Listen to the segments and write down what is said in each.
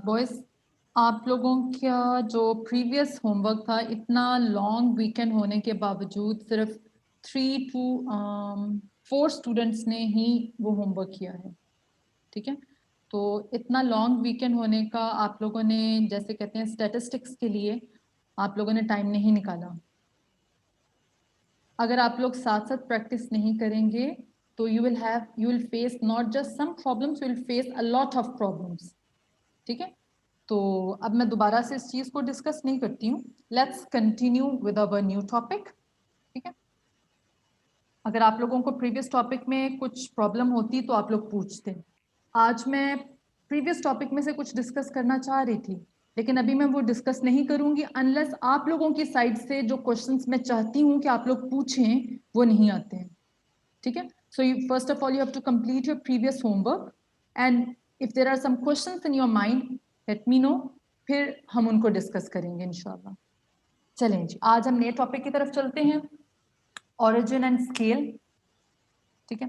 Boys, आप लोगों का जो प्रीवियस होमवर्क था, इतना लॉन्ग वीकेंड होने के बावजूद सिर्फ 3 to 4 स्टूडेंट्स ने ही वो होमवर्क किया है। ठीक है, तो इतना लॉन्ग वीकेंड होने का आप लोगों ने, जैसे कहते हैं स्टैटिस्टिक्स के लिए, आप लोगों ने टाइम नहीं निकाला। अगर आप लोग साथ साथ प्रैक्टिस नहीं करेंगे तो you will face not just some problems, you will face a lot of problems. ठीक है, तो अब मैं दोबारा से इस चीज को डिस्कस नहीं करती हूँ। Let's continue with our new topic. ठीक है, अगर आप लोगों को प्रीवियस टॉपिक में कुछ प्रॉब्लम होती तो आप लोग पूछते। आज मैं प्रीवियस टॉपिक में से कुछ डिस्कस करना चाह रही थी, लेकिन अभी मैं वो डिस्कस नहीं करूंगी अनलेस आप लोगों की साइड से जो क्वेश्चंस मैं चाहती हूँ कि आप लोग पूछें वो नहीं आते हैं। ठीक है, so you first of all you have to complete your previous homework and if there are some questions in your mind let me know, फिर हम उनको डिस्कस करेंगे इंशाल्लाह। चलें जी, आज हम नए टॉपिक की तरफ चलते हैं, ऑरिजिन एंड स्केल। ठीक है,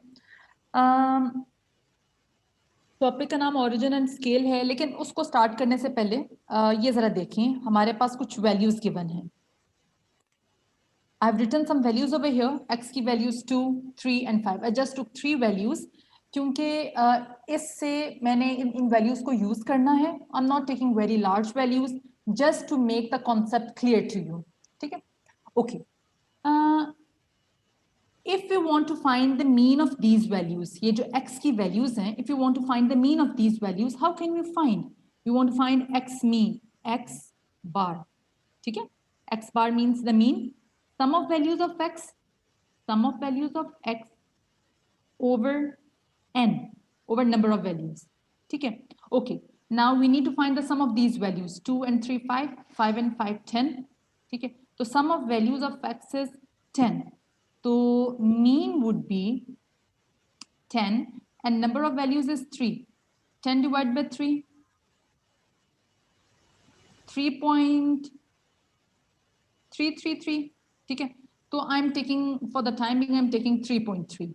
टॉपिक का नाम ऑरिजिन एंड स्केल है, लेकिन उसको स्टार्ट करने से पहले ये जरा देखें, हमारे पास कुछ वैल्यूज गिवन है। I have written some values over here, x की values 2, 3 and 5। I just took 3 values क्योंकि इससे मैंने इन वैल्यूज को यूज करना है। I am not taking very large values, just to make the concept clear to you. ठीक है, okay. If you want to find the mean of these values, ये जो x की values हैं, if you want to find the mean of these values, how can you find? You want to find x mean, x bar. ठीक है, x bar means the mean, sum of values of x, sum of values of x over n, over number of values. ठीक है, okay. Now we need to find the sum of these values, 2 and 3, 5, 5 and 5, 10. ठीक है, तो sum of values of x is 10. So mean would be 10 and number of values is 3. 10 divided by 3, 3.333. ठीक है, तो I am taking for the time being, I am taking 3.3.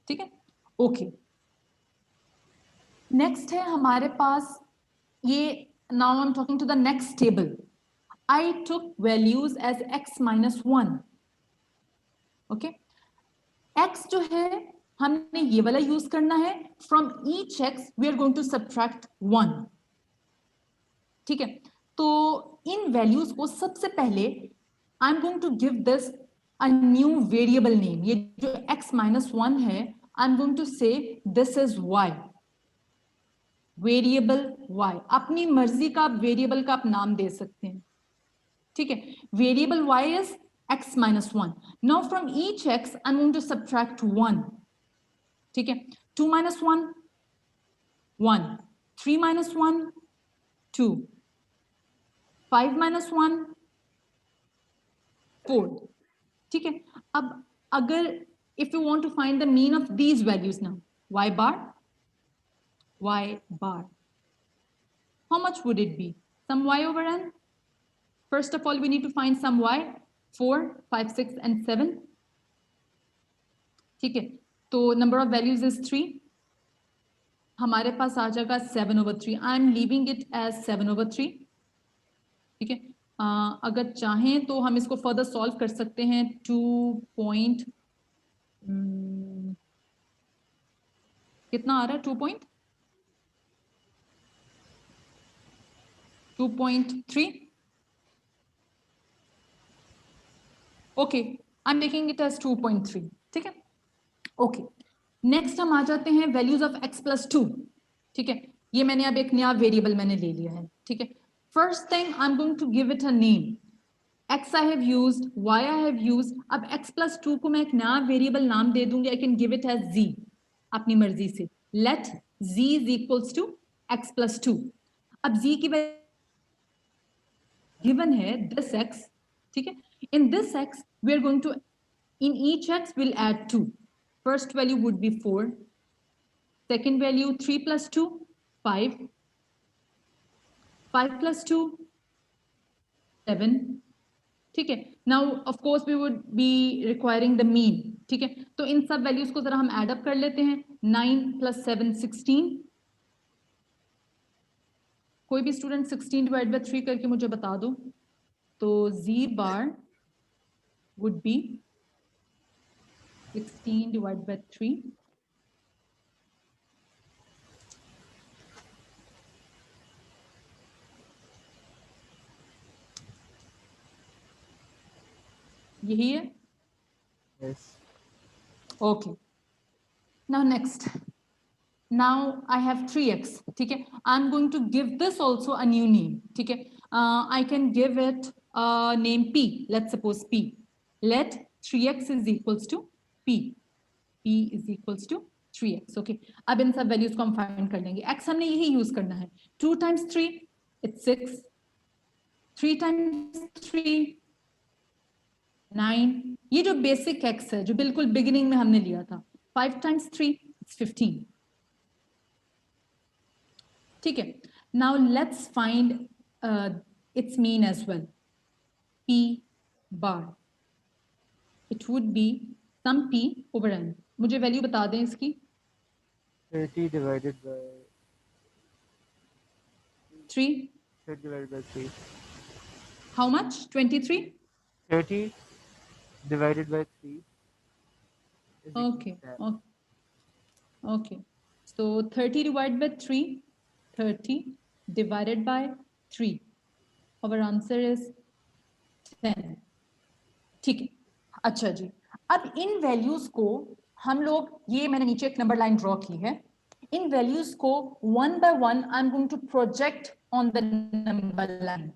ठीक है, okay. Next है हमारे पास ये, now I am talking to the next table. I took values as x minus 1. Okay, x जो है हमने ये वाला यूज करना है, from each x we are going to subtract 1. ठीक है, तो इन वैल्यूज को सबसे पहले I am going to give this a new variable name. ये जो x minus 1 है, आई एम गोइंग टू से this is y, variable y। अपनी मर्जी का वेरिएबल का आप नाम दे सकते हैं। ठीक है, variable y is x minus 1. Now from each x I'm going to subtract 1. ठीक है, 2 minus 1, 1, 3 minus 1, 2, 5 minus 1, 4. ठीक है, अब अगर if you want to find the mean of these values now, y bar, how much would it be? Some y over n. First of all we need to find some y, 4, 5, 6 and 7. ठीक है, तो number of values is 3, हमारे पास आ जाएगा 7/3. I am leaving it as 7/3. ठीक है, अगर चाहें तो हम इसको फर्दर सॉल्व कर सकते हैं। 2 कितना आ रहा है? 2.3. Okay, I am making it as 2.3. ठीक है, ओके। नेक्स्ट हम आ जाते हैं वैल्यूज ऑफ x plus 2. ठीक है, ये मैंने अब एक नया वेरिएबल मैंने ले लिया है। ठीक है, first thing I am going to give it a name. x I have used, y I have used. अब x plus 2 को मैं एक नया वेरिएबल नाम दे दूंगी। I can give it as z, अपनी मर्जी से। Let z is equals to x plus 2. अब z की गिवन है दिस x. ठीक है, in this x we are going to, in each x we'll add 2. First value would be 4, second value 3 plus 2, 5, 5 plus 2, 7. ठीक है, now of course we would be requiring the mean. ठीक है, तो इन सब values को जरा हम एड अप कर लेते हैं। 9 plus 7, 16, कोई भी स्टूडेंट 16 डिवाइड बाय 3 करके मुझे बता दो। तो z bar would be 16 divided by 3. यही है? Yes. Okay. Now next. Now I have 3x. ठीक है? I'm going to give this also a new name. ठीक है? I can give it a name p. Let's suppose p. Let 3x is equals to p. p is equals to 3x. Okay. अब इन सब values को हम find कर लेंगे. x हमने यही यूज करना है. 2 times 3 it's 6. 3 times 3 9. ये जो बेसिक x है जो बिल्कुल बिगिनिंग में हमने लिया था. 5 times 3 it's 15. ठीक है. Now let's find its mean as well. P bar. It would be some p over n. मुझे वैल्यू बता दें इसकी. 30 divided by 3. 30 divided by 3. How much? 23. 30 divided by 3. is equal Okay. to 10. Okay. So 30 divided by 3. 30 divided by 3. Our answer is 10. ठीक है. अच्छा जी. अब इन values को हम लोग, ये मैंने नीचे एक नंबर लाइन ड्रॉ की है. इन वैल्यूज को one by one I am going to project on the number line.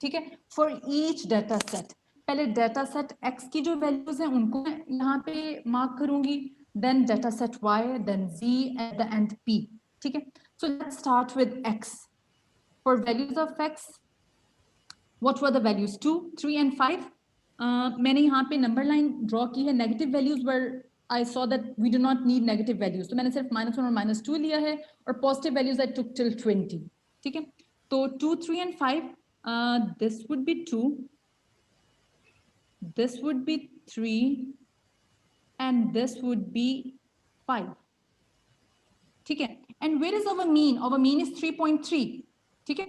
ठीक है. For each data set. पहले डाटा सेट x की जो वैल्यूज हैं उनको मैं यहाँ पे मार्क करूंगी. Then data set y, then z at the end p. ठीक है. So let's start with x. For values of x, what were the values? 2, 3 and 5. मैंने यहाँ पे नंबर लाइन ड्रॉ की है. Negative values were I saw that we do not need negative values. तो मैंने सिर्फ -1 और -2 लिया है और positive values I took till 20. ठीक है. तो 2, 3 and 5. This would be 2. This would be 3 and this would be 5. ठीक है. And where is our mean? Our mean is 3.3. ठीक है.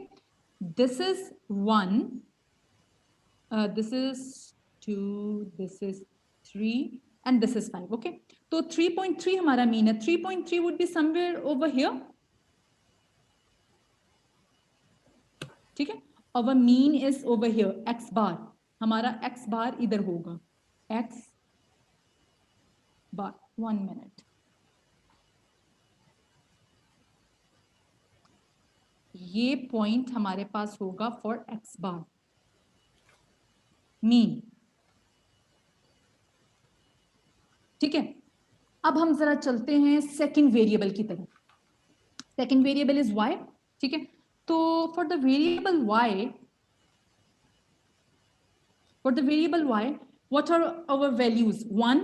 This is 1. This is 2. This is 3 and this is 5. Okay. तो 3.3 हमारा mean है. 3.3 would be somewhere over here. ठीक है. Our mean is over here. X bar. हमारा X bar इधर होगा. X bar. 1 minute. ये पॉइंट हमारे पास होगा फॉर X bar. मीन. ठीक है. अब हम जरा चलते हैं सेकंड वेरिएबल की तरफ. Second variable is y. ठीक है. तो for the variable y what are our values? 1,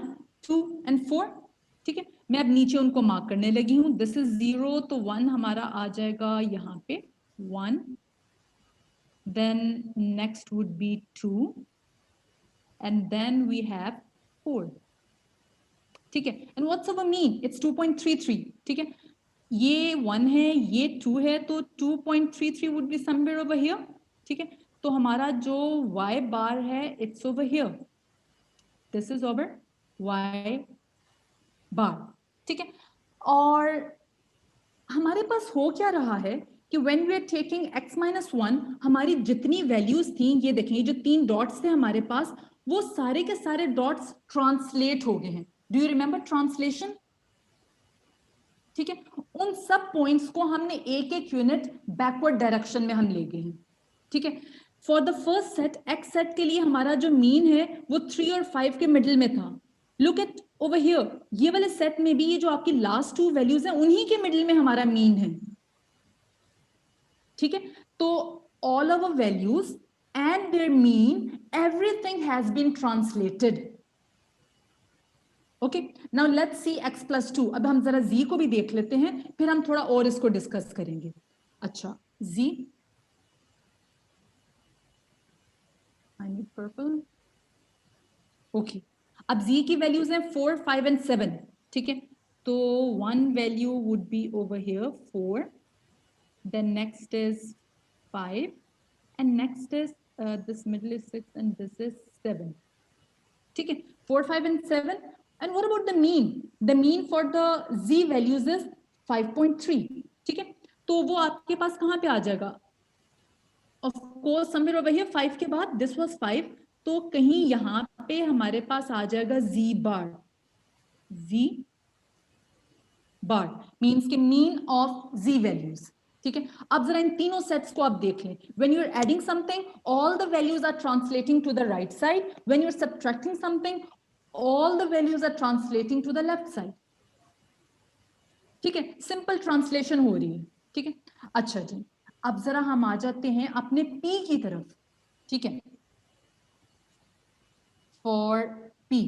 2 and 4. ठीक है. मैं अब नीचे उनको मार्क करने लगी हूं. दिस इज 0 तो 1 हमारा आ जाएगा यहाँ पे 1. Then next would be 2 and then we have 4. ठीक है. and what's our mean? It's 2.33. ठीक है. ये 1 है, ये 2 है, तो 2.33 would be somewhere over here. ठीक है. तो हमारा जो y bar है it's over here. This is over y bar. ठीक है. और हमारे पास हो क्या रहा है कि when we are taking x minus 1, हमारी जितनी वैल्यूज थी, ये देखें, ये जो 3 डॉट्स थे हमारे पास, वो सारे के सारे डॉट्स ट्रांसलेट हो गए हैं. Do you remember translation? ठीक है. उन सब पॉइंट्स को हमने एक एक यूनिट बैकवर्ड डायरेक्शन में हम ले गए हैं. ठीक है. For the first set, x set के लिए हमारा जो मीन है वो 3 और 5 के मिडिल में था. Look at over here. ये वाले सेट में भी ये जो आपकी लास्ट 2 वैल्यूज हैं उन्हीं के मिडिल में हमारा मीन है. ठीक है. तो all our values and their mean, everything has been translated. Okay. Now let's see x plus 2. अब हम जरा z को भी देख लेते हैं, फिर हम थोड़ा और इसको डिस्कस करेंगे. अच्छा, z. I need purple. Okay. अब z की वैल्यूज हैं 4, 5 and 7. ठीक है. तो one value would be over here 4. Then next is 5 and next is this middle is 6 and this is 7. ठीक है, 4, 5 and 7. And what about the mean? The mean for the z values is 5.3. ठीक है, तो वो आपके पास कहाँ पे आ जाएगा? Of course somewhere over here 5 के बाद this was 5, तो कहीं यहाँ पे हमारे पास आ जाएगा z bar. z bar means के mean of z values. ठीक है, अब जरा इन तीनों सेट्स को आप देख लें. When you are adding something, all the values are translating to the right side. When you are subtracting something, all the values are translating to the left side. ठीक है, सिंपल ट्रांसलेशन हो रही है. ठीक है, अच्छा जी, अब जरा हम आ जाते हैं अपने P की तरफ. ठीक है, for P.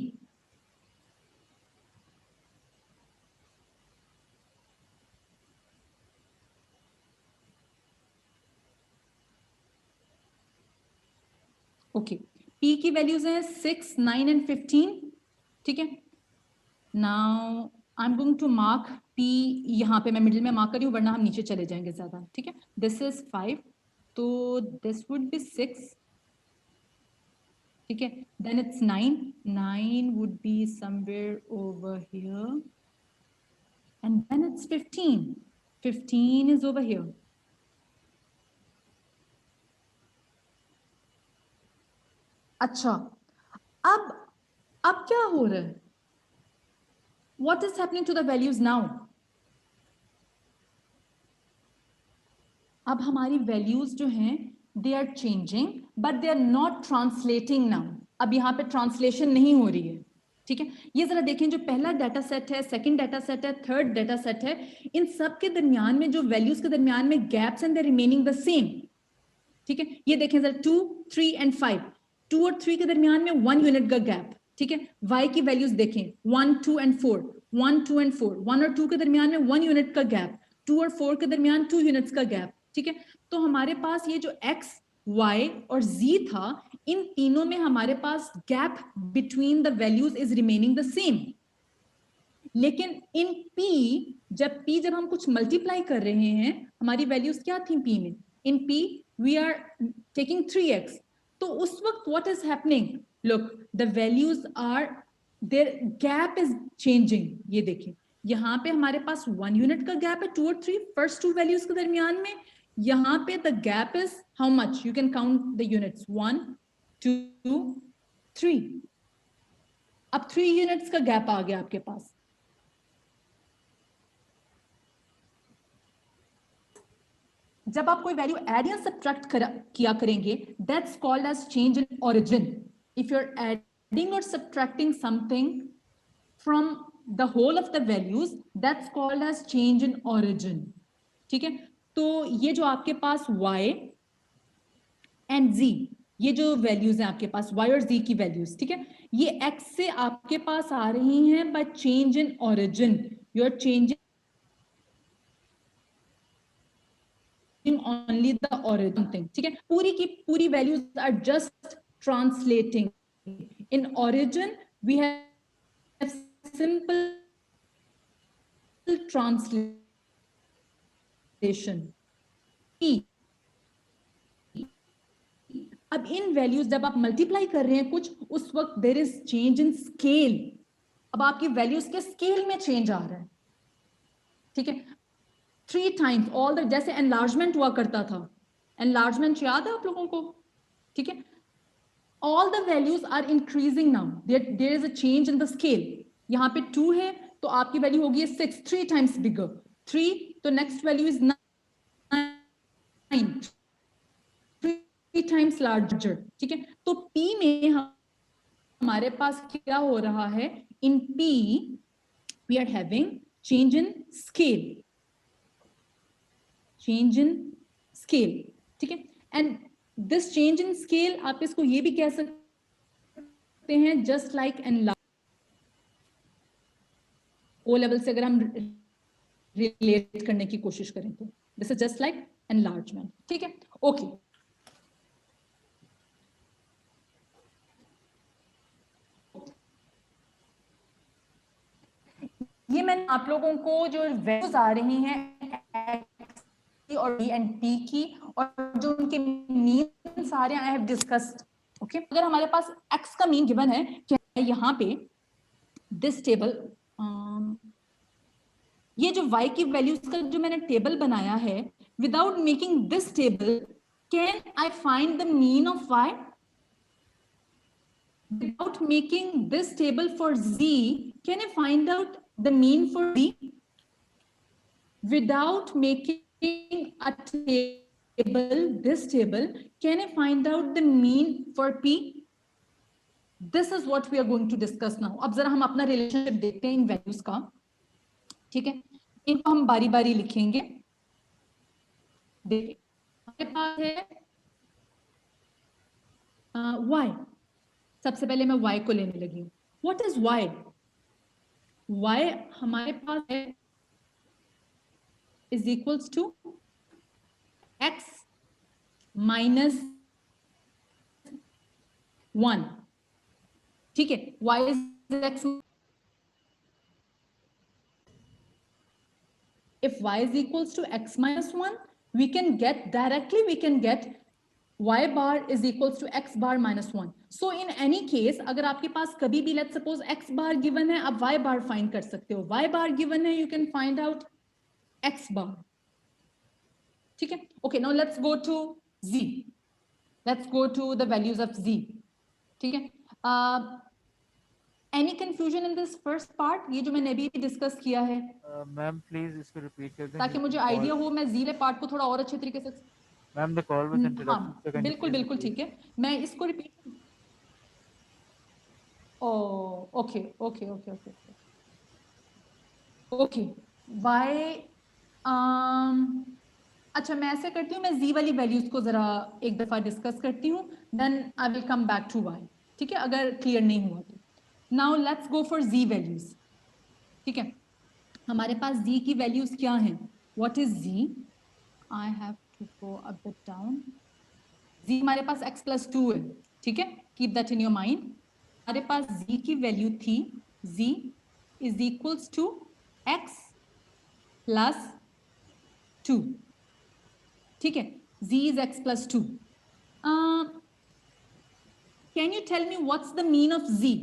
ओके, P की वैल्यूज हैं 6, 9 एंड 15. ठीक है, now I am going to mark P, यहाँ पे मैं मिडिल में मार्क करी हूँ वरना हम नीचे चले जाएंगे ज्यादा. ठीक है, दिस इज 5, तो दिस वुड बी 6. ठीक है, then it's 9, 9 would be somewhere over here and then it's 15, 15 is over here. अच्छा, अब क्या हो रहा है? What is happening to the values now? अब हमारी values जो हैं they are changing but they are not translating now. अब यहाँ पे translation नहीं हो रही है. ठीक है, ये जरा देखें, जो पहला डाटा सेट है, सेकंड डाटा सेट है, थर्ड डाटा सेट है, इन सब के दरमियान में जो वैल्यूज के दरमियान में gaps and they remaining the same. ठीक है, ये देखें जरा 2, 3 एंड 5, 2 और 3 के दरमियान में 1 यूनिट का गैप. ठीक है, y की वैल्यूज देखें 1, 2 एंड 4, 1, 2 एंड 4, 1 और 2 के दरमियान में 1 यूनिट का गैप, 2 और 4 के दरमियान 2 यूनिट्स का गैप. ठीक है, तो हमारे पास ये जो x, y और z था, इन तीनों में हमारे पास gap between the values is remaining the same. लेकिन इन p जब हम कुछ मल्टीप्लाई कर रहे हैं, हमारी वैल्यूज क्या थी p में? इन p we are taking 3x, तो उस वक्त what is happening? Look, the values are, their gap is changing. ये देखिए, यहाँ पे हमारे पास 1 यूनिट का गैप है 2 और 3 फर्स्ट टू वैल्यूज के दरमियान में. यहाँ पे the gap is how much? You can count the units, 1, 2, 3. अब 3 यूनिट्स का गैप आ गया आपके पास. जब आप कोई वैल्यू ऐड या सब्ट्रैक्ट किया करेंगे, that's called as change in origin. If you are adding और subtracting something from the whole of the values, that's called as change in origin. ठीक है, तो ये जो आपके पास y एंड z, ये जो वैल्यूज हैं आपके पास y और z की वैल्यूज, ठीक है, ये x से आपके पास आ रही हैं by change in origin. You are changing only the origin thing. ठीक है, पूरी की पूरी values are just translating. In origin we have simple translation. अब इन वैल्यूज जब आप मल्टीप्लाई कर रहे हैं कुछ, उस वक्त there is change in scale. अब आपकी वैल्यूज के स्केल में चेंज आ रहा है. ठीक है, 3 times all the, जैसे एनलार्जमेंट हुआ करता था, एनलार्जमेंट याद है आप लोगों को? ठीक है, all the values are increasing now. There is a change in the scale. यहाँ पे 2 है तो आपकी वैल्यू होगी 6, 3 times bigger. 3 तो next value is 9, 3 times larger. ठीक है, तो P में हमारे पास क्या हो रहा है? In P we are having change in scale. Change in scale. ठीक है, and this change in scale आप इसको ये भी कह सकते हैं just like enlargement. O level से अगर हम रिलेट करने की कोशिश करें तो this is just like enlargement. ठीक है, ओके. ये मैंने आप लोगों को जो वैल्यूज आ रही हैं और B and P की, और जो उनके मीन सारे आई हैव डिस्कस्ड। ओके, अगर हमारे पास x का मीन गिवन है, क्या यहाँ पे दिस टेबल, ये जो y की वैल्यूज का जो मैंने टेबल बनाया है, without making this table can I find the mean of y? Without making this table for z, can I find out the mean for z? Without making a table, this table, can I find out the mean for p? This is what we are going to discuss now. अब जरा हम अपना relationship देखते हैं इन values का, ठीक है? इनको हम बारी बारी लिखेंगे। देखिए, हमारे पास है y। सबसे पहले मैं y को लेने लगी हूँ। What is y? y हमारे पास है is equals to x minus 1, ठीक है? y is x, if y is equals to x minus 1, we can get directly, we can get y bar is equals to x bar minus 1. So in any case, अगर आपके पास कभी भी let's suppose x bar given है, आप y bar find कर सकते हो। y bar given है, you can find out x bar, ठीक है? Okay, now let's go to z. Let's go to the values of z, ठीक है? Any confusion in this first part? ये जो मैंने अभी डिस्कस किया है, मैम प्लीज इसको रिपीट कर दें ताकि मुझे आइडिया हो, मैं जीले पार्ट को थोड़ा और अच्छे तरीके से। Ma'am the call was interrupted, हाँ बिल्कुल बिल्कुल, ठीक है, मैं इसको repeat. Okay okay okay okay okay वाई, अच्छा मैं ऐसे करती हूँ, मैं जी वाली वैल्यूज को जरा एक दफा डिस्कस करती हूँ, then I will come back to Y, ठीक है? अगर क्लियर नहीं हुआ तो now let's go for G values, ठीक है? हमारे पास जी की वैल्यूज क्या हैं? What is G? I have to go a bit down. G हमारे पास x प्लस 2 है, ठीक है? Keep that in your mind. हमारे पास z की वैल्यू थी, z is equals to x plus 2, ठीक है? z is x plus 2। Can you tell me what's the mean of z?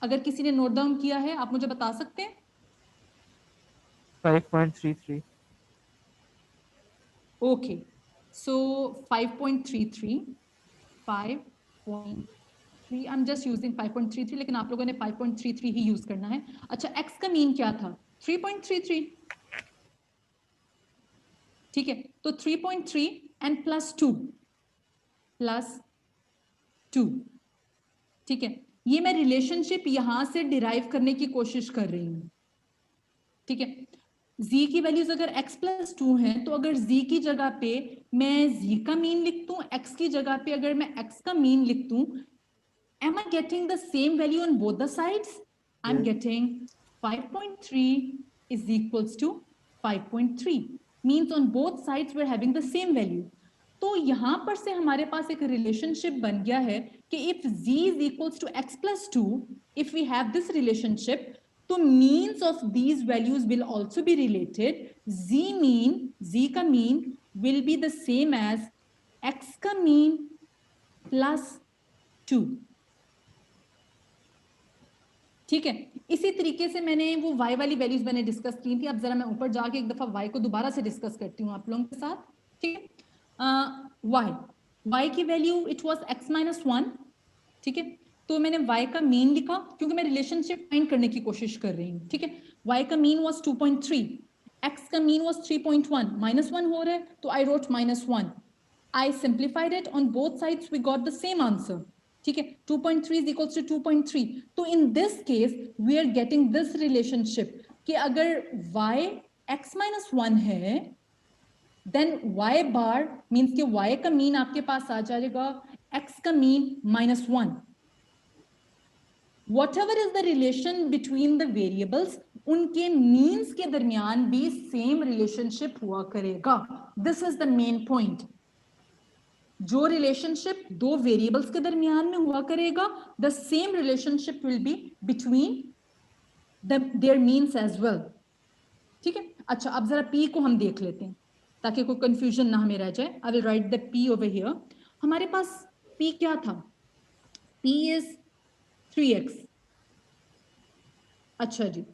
अगर किसी ने नोट डाउन किया है, आप मुझे बता सकते हैं? 5.33। Okay, so 5.33, 5.3, I am just using 5.33, लेकिन आप लोगों ने 5.33 ही यूज करना है। अच्छा, x का मीन क्या था? 3.33, ठीक है? तो 3.3 एंड प्लस 2, ठीक है? ये मैं रिलेशनशिप यहां से डिराइव करने की कोशिश कर रही हूं, ठीक है? z की वैल्यूज अगर x प्लस 2 है, तो अगर z की जगह पे मैं z का मीन लिख दूं, x की जगह पे अगर मैं x का मीन लिख दूं, am I getting the same value on both the sides? I'm getting 5.3 is equals to 5.3, means on both sides we're having the same value. तो यहां पर से हमारे पास एक रिलेशनशिप बन गया है कि if z is equals to x plus 2, if we have this relationship, तो means of these values will also be related. z का mean will be the same as x का mean plus 2, ठीक है? इसी तरीके से मैंने वो y वाली वैल्यूज मैंने डिस्कस की थी। अब जरा मैं ऊपर जाके एक दफा y को दोबारा से डिस्कस करती हूँ आप लोगों के साथ, ठीक है? y की value it was x minus 1, ठीक है? तो मैंने y का मीन लिखा, क्योंकि मैं रिलेशनशिप फाइंड करने की कोशिश कर रही हूँ, ठीक है? y का मीन वाज 2.3, x का मीन वाज 3.1, माइनस 1 हो रहा है तो I wrote minus 1, I simplified it, on both sides we got the same answer, ठीक है? 2.3 is equals to 2.3. तो in this case we are getting this relationship कि अगर y x minus 1 है, then y bar means कि y का mean आपके पास आ जाएगा x का mean -1. Whatever is the relation between the variables, उनके मीन्स के दरमियान भी सेम रिलेशनशिप हुआ करेगा. This is the main point. जो रिलेशनशिप दो वेरिएबल्स के दरमियान में हुआ करेगा, the same relationship will be between their means as well, ठीक है? अच्छा, अब जरा p को हम देख लेते हैं, ताकि कोई कंफ्यूजन ना हमें रह जाए। I will write the P over here. हमारे पास P क्या था? P is 3x। अच्छा जी,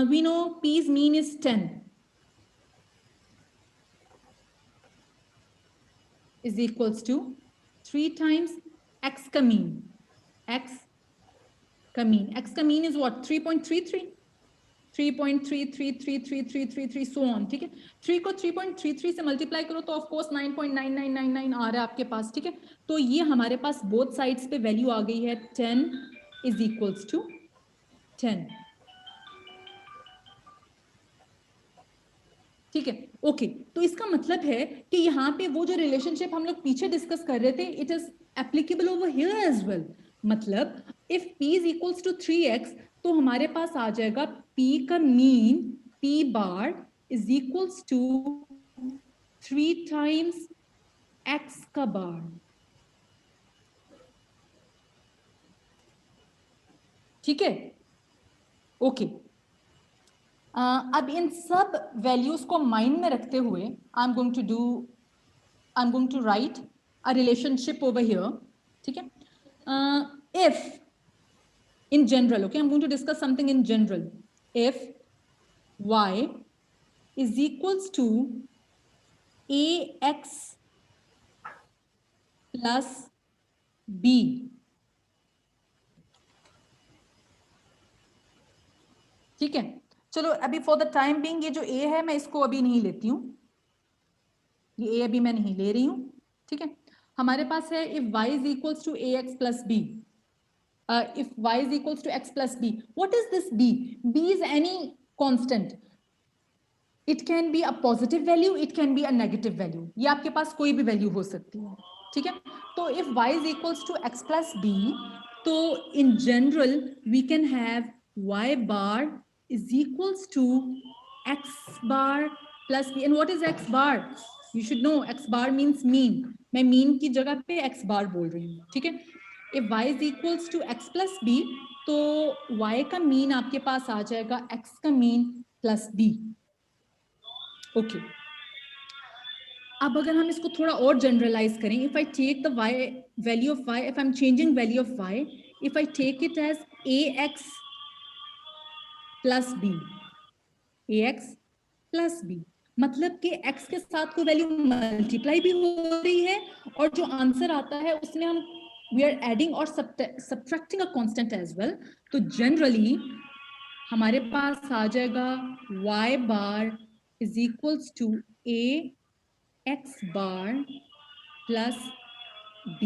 we know P's mean is 10 is equals to 3 times x का मीन। x का mean is what? 3.33, 3.33333333 so on, ठीक है। 3 को 3.33 से मल्टीप्लाई करो तो ऑफ कोर्स 9.9999 आ रहा है आपके पास, ठीक है। तो ये हमारे पास बोथ साइड्स पे वैल्यू आ गई है 10 इज इक्वल्स टू 10, ठीक है। ओके, तो इसका मतलब है कि यहाँ पे वो जो रिलेशनशिप हम लोग पीछे डिस्कस कर रहे थे, it is applicable over here as well. मतलब if p is equals to 3x तो हमारे पास आ जाएगा p का mean p bar is equals to 3 times x का बार, ठीक है। ओके, अब इन सब वैल्यूज को माइंड में रखते हुए I am going to write a relationship over here, ठीक है। If in general, okay, I'm going to discuss something in general. If y is equals to ax plus b, ठीक है। चलो अभी फॉर द टाइम बीइंग ये जो a है मैं इसको अभी नहीं लेती हूं, ये a अभी मैं नहीं ले रही हूं, ठीक है। हमारे पास है if y is equals to ax plus b, if y is equals to x plus b, what is this b? B is any constant. It can be a positive value, it can be a negative value, ये आपके पास कोई भी value हो सकती है, ठीक है। तो if y is equals to x plus b, तो in general we can have y bar is equals to x bar plus b। And what is x bar? You should know x bar means mean. मैं mean की जगह पे x बार बोल रही हूँ, ठीक है। If y is equals to x plus b, तो y का मीन आपके पास आ जाएगा x का मीन प्लस b। ओके, अब अगर हम इसको थोड़ा और जनरलाइज करें, if I take the y value of y, if I am changing value of y, if I take it as ax plus b, ax plus b, मतलब कि x के साथ कोई वैल्यू मल्टीप्लाई भी हो रही है और जो आंसर आता है उसमें हम वी आर एडिंग और subtracting a constant as well. तो जनरली हमारे पास आ जाएगा y bar is equals to a x bar plus b।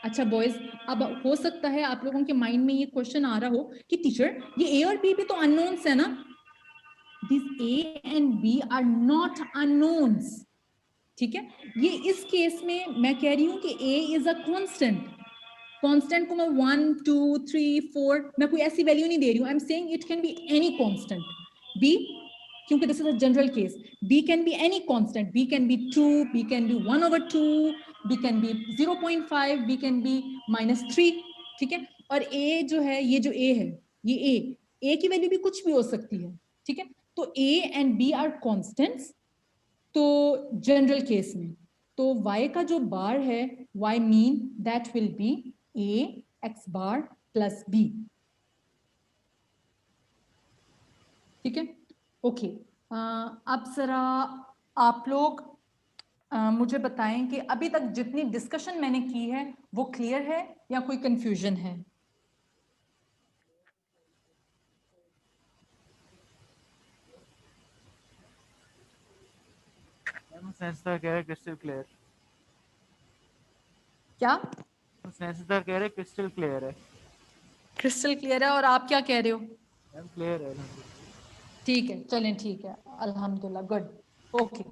अच्छा बॉयज, अब हो सकता है आप लोगों के माइंड में ये क्वेश्चन आ रहा हो कि टीचर ये a और b भी तो अननोन्स है ना। This a and b are not unknowns, ठीक है। ये इस केस में मैं कह रही हूं कि a is a constant. Constant को मैं 1 2 3 4 मैं कोई ऐसी वैल्यू नहीं दे रही हूं, I am saying it can be any constant. b, क्योंकि this is a general case, b can be any constant, b can be 2, b can be 1/2, b can be 0.5, b can be -3, ठीक है। और a जो है, ये जो a है, ये a की वैल्यू भी कुछ भी हो सकती है, ठीक है। तो a and b are constants. तो जनरल केस में तो y का जो बार है, y mean that will be a x bar plus b, ठीक है। ओके, अब जरा आप लोग मुझे बताएं कि अभी तक जितनी डिस्कशन मैंने की है वो क्लियर है या कोई कंफ्यूजन है? सेंसर कह रहे क्रिस्टल क्लियर। क्या सेंसर कह रहे क्रिस्टल क्लियर है। क्रिस्टल क्लियर है और आप क्या कह रहे हो? मैम क्लियर है। ठीक है, चलें, ठीक है, अल्हम्दुलिल्लाह, गुड, ओके।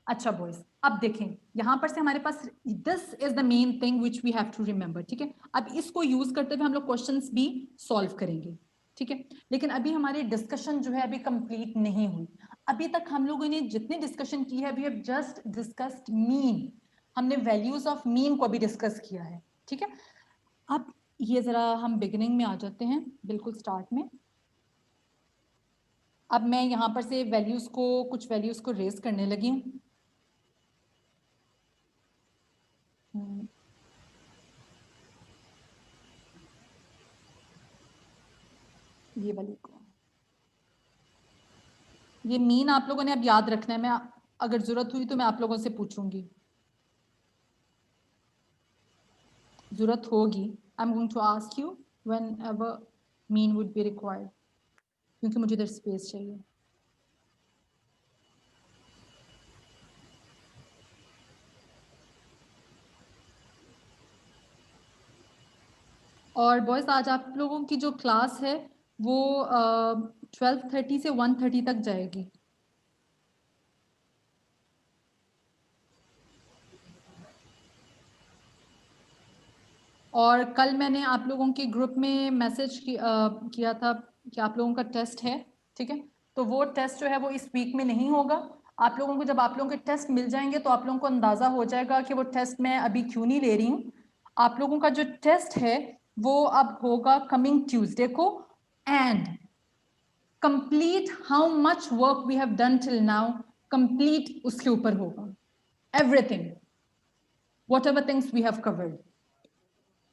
अच्छा बॉयज, अब देखें यहां पर से हमारे पास this is the main thing which we have to remember, ठीक है। अब इसको यूज करते हुए हम लोग क्वेश्चंस भी सॉल्व करेंगे, ठीक है। लेकिन अभी हमारी डिस्कशन जो है अभी कंप्लीट नहीं हुई। अभी तक हम लोगों ने जितनी डिस्कशन की है, we have just discussed mean, हमने वैल्यूज ऑफ मीन को भी डिस्कस किया है, ठीक है। अब ये जरा हम बिगिनिंग में आ जाते हैं, बिल्कुल स्टार्ट में। अब मैं यहाँ पर से वैल्यूज को, कुछ वैल्यूज को रेज करने लगी हूँ। ये वाली को, ये मीन आप लोगों ने अब याद रखना है, मैं अगर जरूरत हुई तो मैं आप लोगों से पूछूंगी, जरूरत होगी। I am going to ask you whenever mean would be required, क्योंकि मुझे इधर स्पेस चाहिए। और बॉयज आज आप लोगों की जो क्लास है वो 12:30 से 1:30 तक जाएगी। और कल मैंने आप लोगों के ग्रुप में मैसेज किया था कि आप लोगों का टेस्ट है, ठीक है। तो वो टेस्ट जो है वो इस वीक में नहीं होगा। आप लोगों को जब आप लोगों के टेस्ट मिल जाएंगे तो आप लोगों को अंदाजा हो जाएगा कि वो टेस्ट मैं अभी क्यों नहीं ले रही हूँ। आप लोगों का जो टेस्ट है वो अब होगा कमिंग ट्यूसडे को, and complete how much work we have done till now, complete उसके ऊपर होगा, everything, whatever things we have covered,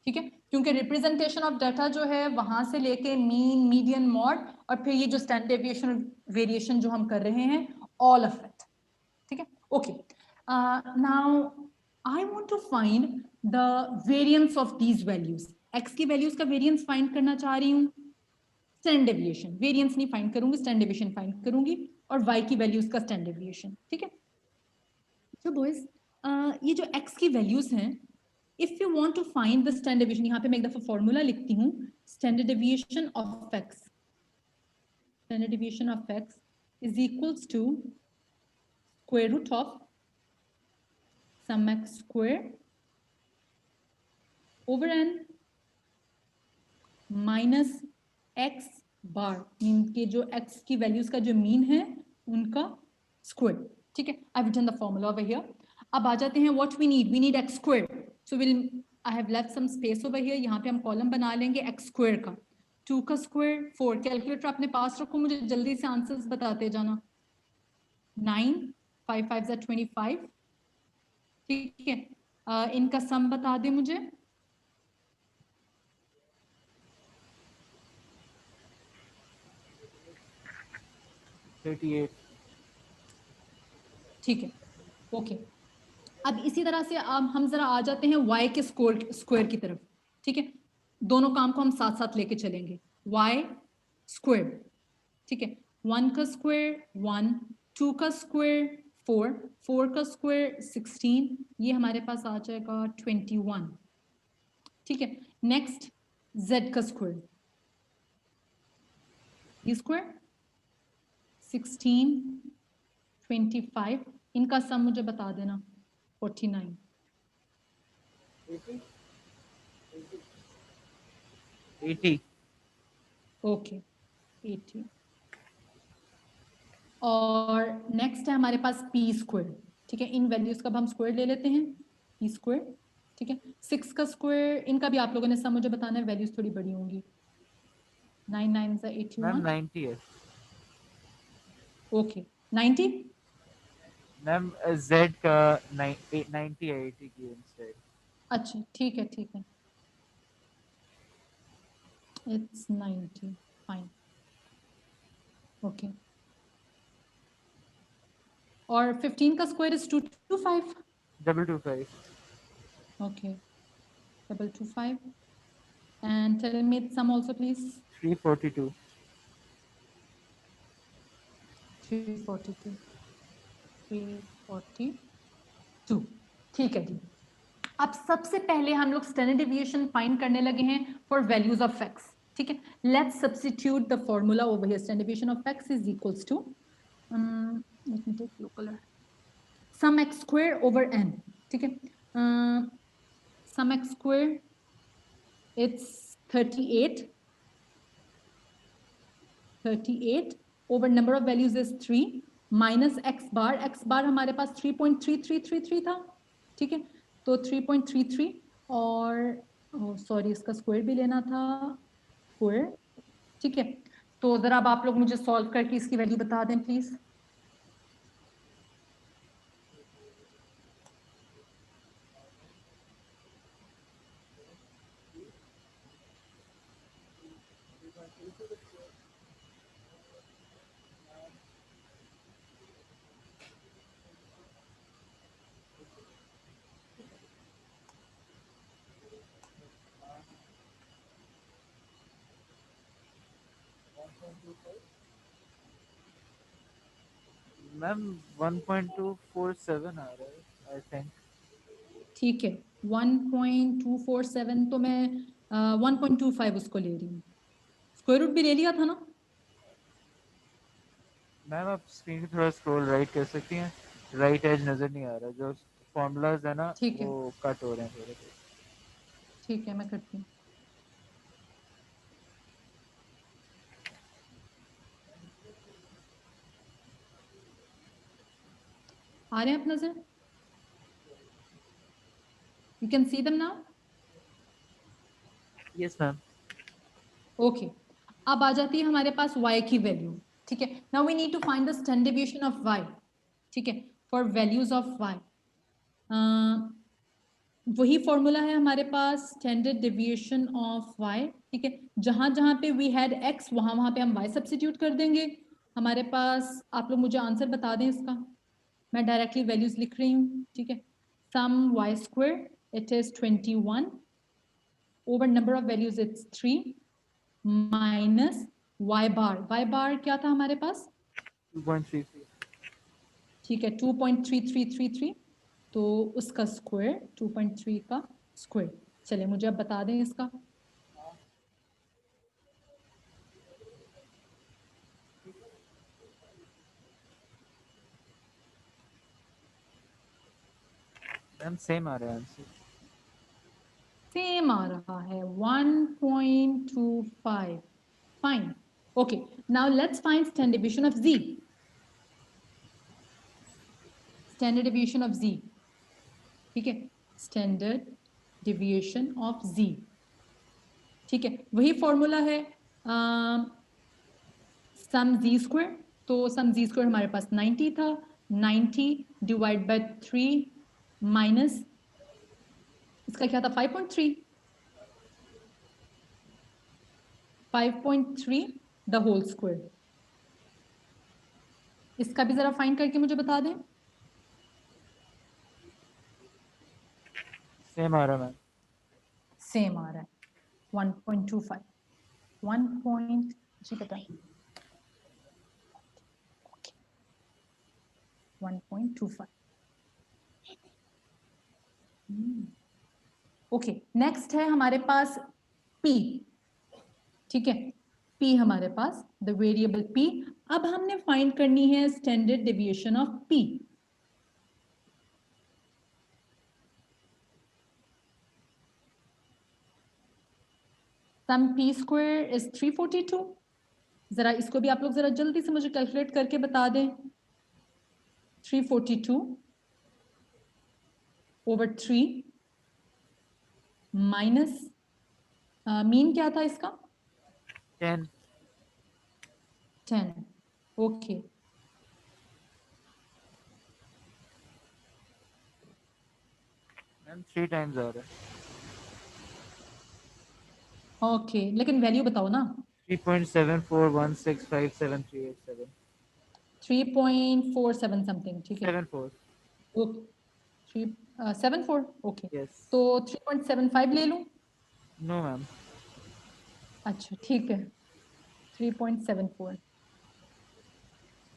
ठीक है। क्योंकि रिप्रेजेंटेशन ऑफ डाटा जो है वहां से लेके मीन, मीडियन, मॉड, और फिर ये जो स्टैंडर्ड डेविएशन वेरिएशन जो हम कर रहे हैं, ऑल ऑफ इट, ठीक है। Okay, now I want to find the variance of these values. X की वैल्यूज का वेरिएंस फाइंड करना चाह रही हूँ, स्टैंडर्ड डेविएशन, वेरिएंस नहीं फाइंड करूंगी, स्टैंडर्ड डेविएशन फाइंड करूंगी, और वाई की वैल्यूज का स्टैंडर्ड डेविएशन, ठीक है। तो बॉयज ये जो एक्स की वैल्यूज हैं, if you want to find the standard deviation, यहाँ पे मैं एक दफा फॉर्मूला लिखती हूँ, standard deviation of x, standard deviation of x is equals to square root of sum x square over n minus x bar, mean के जो x की वैल्यूज का जो मीन है उनका स्क्वायर, ठीक है। I've written the formula over here. अब आ जाते हैं what we need x square, so I have left some space over here, यहाँ पे हम कॉलम बना लेंगे x square का, 2 का स्क्वायर 4, कैलकुलेटर अपने पास रखो, मुझे जल्दी से आंसर्स बताते जाना। 9, 5 5 is 25, ठीक है। इनका सम बता दे मुझे। 38। ठीक है, ओके। अब इसी तरह से अब हम जरा आ जाते हैं y के स्क्वायर की तरफ, ठीक है। दोनों काम को हम साथ साथ लेके चलेंगे, y स्क्वायर, ठीक है। 1 का स्क्वायर 1, 2 का स्क्वायर 4, 4 का स्क्वायर 16, ये हमारे पास आ जाएगा 21, ठीक है। नेक्स्ट z का स्क्वायर, ये स्क्वायर 16, 25, इनका सम मुझे बता देना 49, 80। ओके 80। और नेक्स्ट है हमारे पास पी स्क्वायर, ठीक है। इन वैल्यूज का हम स्क्वायर ले लेते हैं, पी स्क्वायर, ठीक है। 6 का स्क्वायर, इनका भी आप लोगों ने सम मुझे बताना है, वैल्यूज थोड़ी बड़ी होंगी। 9 9 is 81, मैम 90 है ओके 90, मैम, z का 90 है 80 की इंस्टेड। अच्छा ठीक है ठीक है, इट्स 90, फाइन, ओके। और 15 का square is 225, 225। okay 225, and tell me its sum also please। 342। 342, 342, ठीक है जी। अब सबसे पहले हम लोग स्टैंडर्ड डेविएशन फाइंड करने लगे हैं फॉर वैल्यूज ऑफ एक्स, ठीक है। Let's substitute the formula over here, standard deviation of x is equals to, let me take blue colour, sum x square over n, ठीक है। Sum x square it's 38, 38 over number of values is 3 minus x bar हमारे पास 3.3333 था, ठीक है। तो 3.33 और sorry इसका square भी लेना था, स्क्वायर, ठीक है। तो जरा अब आप लोग मुझे सॉल्व करके इसकी वैल्यू बता दें प्लीज। मैम 1.247 आ रहा है आई थिंक। ठीक है 1.247 तो मैं 1.25 उसको ले रही हूँ। स्क्वायर रूट भी ले लिया था ना? मैम आप स्क्रीन थोड़ा स्क्रॉल राइट कर सकती हैं, राइट एज नज़र नहीं आ रहा, जो फॉर्मूलाज है ना ठीक है वो कट हो रहे हैं थोड़े। ठीक है मैं करती हूँ। आ रहे हैं आप नजर? You can see them now? Yes ma'am. Okay अब आ जाती है हमारे पास y की वैल्यू। ठीक है now we need to find the standard deviation of y। ठीक है फॉर वैल्यूज ऑफ y वही फॉर्मूला है हमारे पास स्टैंडर्ड डेविएशन ऑफ y। ठीक है जहां जहां पे वी हैड x वहां वहां पे हम y सब्स्टिट्यूट कर देंगे। हमारे पास आप लोग मुझे आंसर बता दें इसका, मैं डायरेक्टली वैल्यूज लिख रही हूँ। ठीक है सम y square it is 21 over number of values it's 3 minus y बार क्या था हमारे पास? 2.33। ठीक है 2.3333 तो उसका स्क्वायर 2.3 का स्क्वायर। चलिए मुझे अब बता दें इसका। मैम सेम आ रहा है आंसर। सेम आ रहा है 1.25 fine. Okay now let's find standard deviation of z। Standard deviation of z ठीक है स्टैंडर्ड डेविएशन ऑफ z। ठीक है वही फॉर्मूला है सम z स्क्वायर। तो सम z स्क्वायर हमारे पास 90 था 90 डिवाइड बाय 3 माइनस इसका क्या था 5.3 द होल स्क्वायर। इसका भी जरा फाइंड करके मुझे बता दें। सेम आ रहा है मैम। सेम आ रहा है 1.25 1 पॉइंट जी पता 1.25। ओके नेक्स्ट है हमारे पास p। ठीक है p हमारे पास द वेरिएबल p। अब हमने फाइंड करनी है standard deviation of p। Sum p square is 342। जरा इसको भी आप लोग जरा जल्दी से मुझे कैलकुलेट करके बता दें। 342 ओवर 3 माइनस मीन क्या था इसका 10। 10। ओके मैम 3 टाइम्स आ रहा है। ओके लेकिन वैल्यू बताओ ना। 3.74165738 3.47 समथिंग ठीक है 74। Okay 374 okay yes. तो 3.75 ले लूं। No ma'am. अच्छा ठीक है 3.74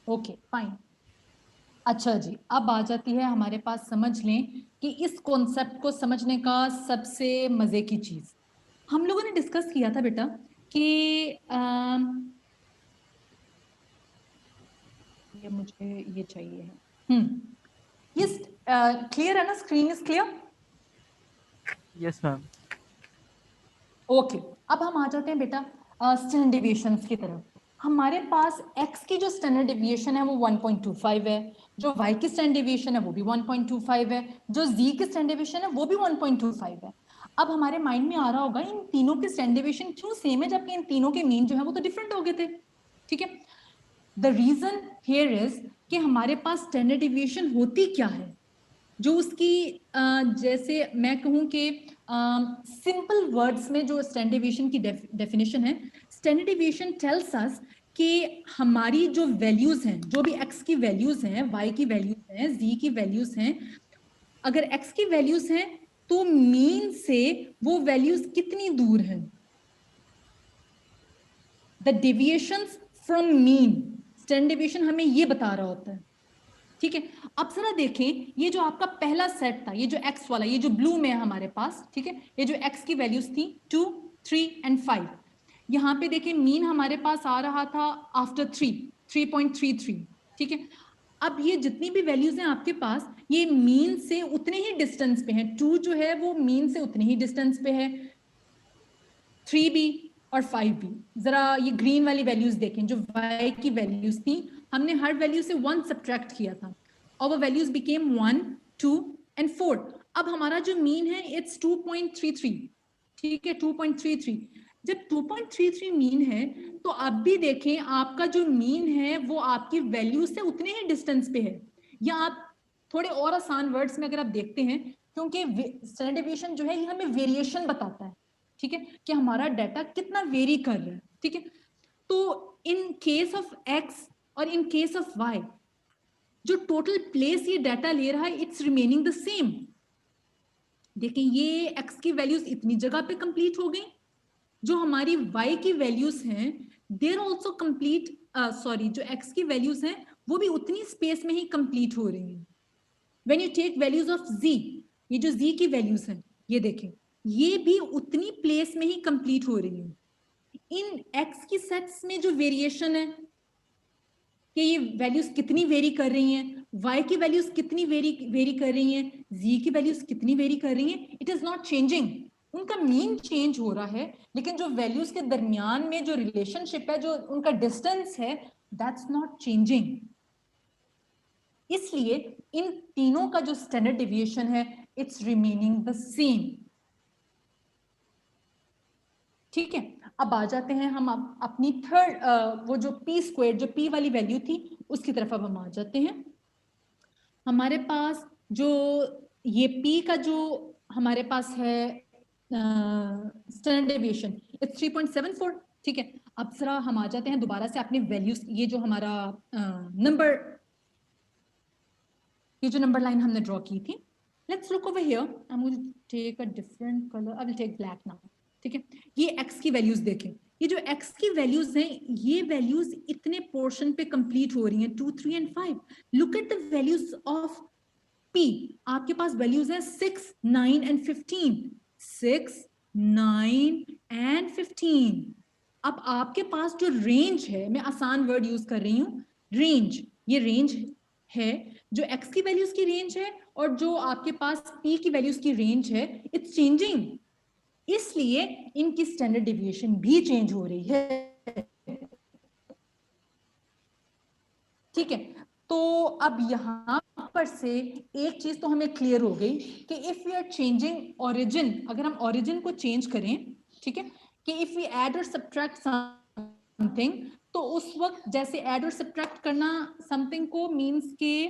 ओके फाइन। अच्छा जी अब आ जाती है हमारे पास समझ लें कि इस कॉन्सेप्ट को समझने का सबसे मजे की चीज हम लोगों ने डिस्कस किया था बेटा कि ये मुझे ये चाहिए है ये क्लियर है ना screen is clear. Yes ma'am. Okay अब हम आ जाते हैं बेटा स्टैंडर्ड डेविएशंस की तरफ। हमारे पास x की जो स्टैंडर्ड डेविएशन है वो 1.25 है, जो y की स्टैंडर्ड डेविएशन है वो भी 1.25 है, जो z की स्टैंडर्ड डेविएशन है वो भी 1.25 है। अब हमारे माइंड में आ रहा होगा इन तीनों के स्टैंडर्ड डेविएशन क्यों सेम है जबकि इन तीनों के मीन जो है वो तो डिफरेंट हो गए थे। ठीक है। द रीजन हियर इज कि हमारे पास स्टैंडर्ड डिविएशन होती क्या है, जो उसकी जैसे मैं कहूं कि सिंपल वर्ड्स में जो स्टैंडर्ड डिविएशन की डेफिनेशन है, स्टैंडर्ड डिविएशन टेल्स अस कि हमारी जो वैल्यूज हैं, जो भी x की वैल्यूज हैं, y की वैल्यूज हैं, z की वैल्यूज हैं, अगर x की वैल्यूज हैं तो मीन से वो वैल्यूज कितनी दूर हैं, the deviations from mean. Standard deviation हमें ये बता रहा होता है, ठीक है। अब जरा देखें, ये जो आपका पहला सेट था, ये जो x वाला, ये जो ब्लू में है हमारे पास, ठीक है, ये जो x की वैल्यूज थी 2, 3 एंड 5, यहाँ पे देखें मीन हमारे पास आ रहा था आफ्टर 3.33, ठीक है। अब ये जितनी भी वैल्यूज हैं आपके पास, ये मीन से उतने ही डिस्टेंस पे हैं, 2 जो है वो मीन से उतने ही डिस्टेंस पे है, 3 भी और 5 भी। जरा ये ग्रीन वाली वैल्यूज देखें, जो y की वैल्यूज थी, हमने हर वैल्यू से 1 सब्ट्रैक्ट किया था और वो वैल्यूज बिकेम 1, 2 एंड 4। अब हमारा जो मीन है इट्स 2.33, ठीक है, 2.33। जब 2.33 मीन है तो अब भी देखें आपका जो मीन है वो आपकी वैल्यू से उतने ही डिस्टेंस पे है, या आप थोड़े और आसान वर्ड्स में अगर आप देखते हैं, क्योंकि स्टैंडर्ड डेविएशन जो है ये हमें वेरिएशन बताता है, ठीक है, कि हमारा डाटा कितना वेरी कर रहा है, ठीक है। तो इन केस ऑफ एक्स और इन केस ऑफ वाई, जो टोटल प्लेस ये डाटा ले रहा है इट्स रिमेनिंग द सेम। देखिए ये एक्स की वैल्यूज इतनी जगह पे कंप्लीट हो गई, जो हमारी वाई की वैल्यूज हैं देर ऑल्सो कंप्लीट, सॉरी, जो एक्स की वैल्यूज हैं वो भी उतनी स्पेस में ही कंप्लीट हो रही हैं। When you take values of z, ये जो z की वैल्यूज हैं, ये देखें, ये भी उतनी प्लेस में ही कंप्लीट हो रही है। इन x की सेट्स में जो वेरिएशन है कि ये वैल्यूज कितनी वेरी कर रही हैं, y की वैल्यूज कितनी वेरी कर रही हैं, z की वैल्यूज कितनी वेरी कर रही हैं, इट इज नॉट चेंजिंग। उनका मीन चेंज हो रहा है, लेकिन जो वैल्यूज के दरमियान में जो रिलेशनशिप है, जो उनका डिस्टेंस है, दैट्स नॉट चेंजिंग। इसलिए इन तीनों का जो स्टैंडर्ड डेविएशन है इट्स रिमेनिंग द सेम, ठीक है। अब आ जाते हैं हम अपनी थर्ड, वो जो p स्क्वायर, जो p वाली वैल्यू थी उसकी तरफ अब हम आ जाते हैं। हमारे पास जो ये p का जो हमारे पास है स्टैंडर्ड डेविएशन इट्स 3.74, ठीक है। अब जरा हम आ जाते हैं दोबारा से अपने वैल्यूज, ये जो हमारा नंबर, ये जो नंबर लाइन हमने ड्रॉ की थी, let's look over here, I will take a different colour, I will take black now, ठीक है। ये x की वैल्यूज देखें, ये जो x की वैल्यूज हैं, ये वैल्यूज इतने पोर्शन पे कंप्लीट हो रही हैं, 2, 3 and 5। Look at the values of p, आपके पास वैल्यूज हैं 6, 9 एंड 15, 6, 9 एंड 15। अब आपके पास जो रेंज है, मैं आसान वर्ड यूज कर रही हूं, रेंज, ये रेंज है, जो x की वैल्यूज की रेंज है और जो आपके पास p की वैल्यूज की रेंज है, इट्स चेंजिंग। इसलिए इनकी स्टैंडर्ड डेविएशन भी चेंज हो रही है, ठीक है। तो अब यहां पर से एक चीज तो हमें क्लियर हो गई कि if we are changing origin, अगर हम ओरिजिन को चेंज करें, ठीक है, कि इफ वी ऐड और सब्ट्रैक्ट समथिंग, तो उस वक्त जैसे ऐड और सब्ट्रैक्ट करना समथिंग को मींस के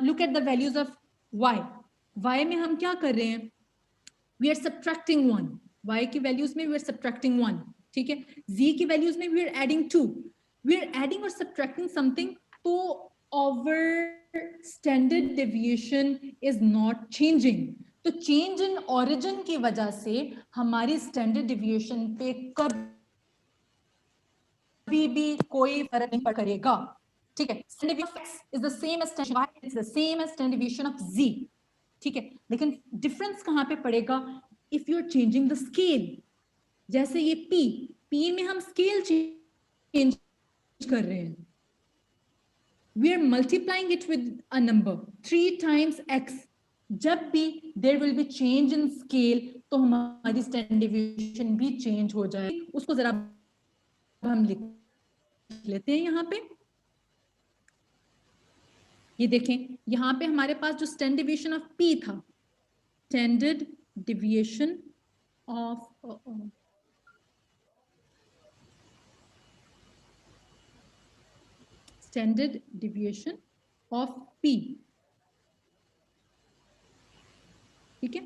look at the values of y में हम क्या कर रहे हैं, वी आर सब्ट्रैक्टिंग 1, y की वैल्यूज में वी आर सब्ट्रैक्टिंग 1, ठीक है। z की वैल्यूज में we are adding 2, we are adding और सब्ट्रैक्टिंग समथिंग, तो our standard deviation is not changing. तो चेंज इन ओरिजिन की वजह से हमारी स्टैंडर्ड डेविएशन पे कभी भी कोई फर्क नहीं करेगा, ठीक है। Standard deviation of x is the same as standard y, is the same as standard deviation of z, ठीक है। लेकिन डिफरेंस कहां पे पड़ेगा, if you are changing the scale. जैसे ये p में हम स्केल चेंज कर रहे हैं, we are multiplying it with a number 3 times x। जब भी there will be change in scale तो हमारी स्टैंडर्ड डेविएशन भी चेंज हो जाए। उसको जरा हम लिख लेते हैं यहाँ पे, ये देखें, यहाँ पे हमारे पास जो स्टैंडर्ड डेविएशन ऑफ p था, standard deviation of standard deviation of P. ठीक है,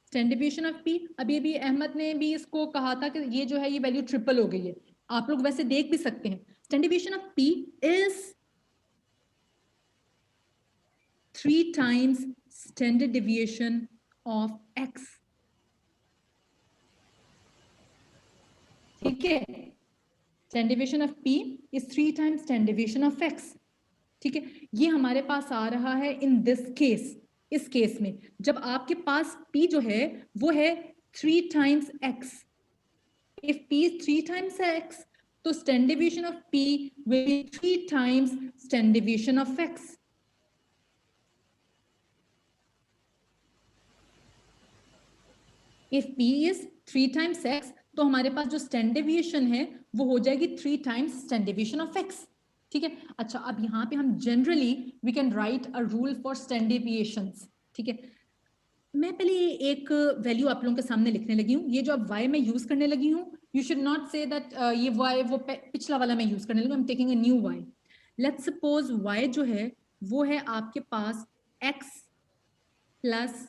स्टैंडर्ड डेविएशन ऑफ P. अभी अहमद ने भी इसको कहा था कि ये जो है ये वैल्यू ट्रिपल हो गई है. आप लोग वैसे देख भी सकते हैं. Standard deviation of P is 3 times standard deviation of X. ठीक है, standard deviation of P is 3 times standard deviation of X. ठीक है, ये हमारे पास आ रहा है इन दिस केस. इस केस में जब आपके पास P जो है वो है 3 times X. If P is 3 times X, तो standard deviation of P will be 3 times standard deviation of X. If P is 3 times X, तो हमारे पास जो standard deviation है वो हो जाएगी 3 times standard deviation of X. ठीक है, अच्छा अब यहाँ पे हम generally we can write a rule for standard deviations. ठीक है, मैं पहले एक वैल्यू आप लोगों के सामने लिखने लगी हूँ. ये जो अब y मैं यूज करने लगी हूँ, you should not say that ये y वो पिछला वाला मैं यूज करने लगी हूँ. I'm taking a new y. Let's suppose y जो है वो है आपके पास x plus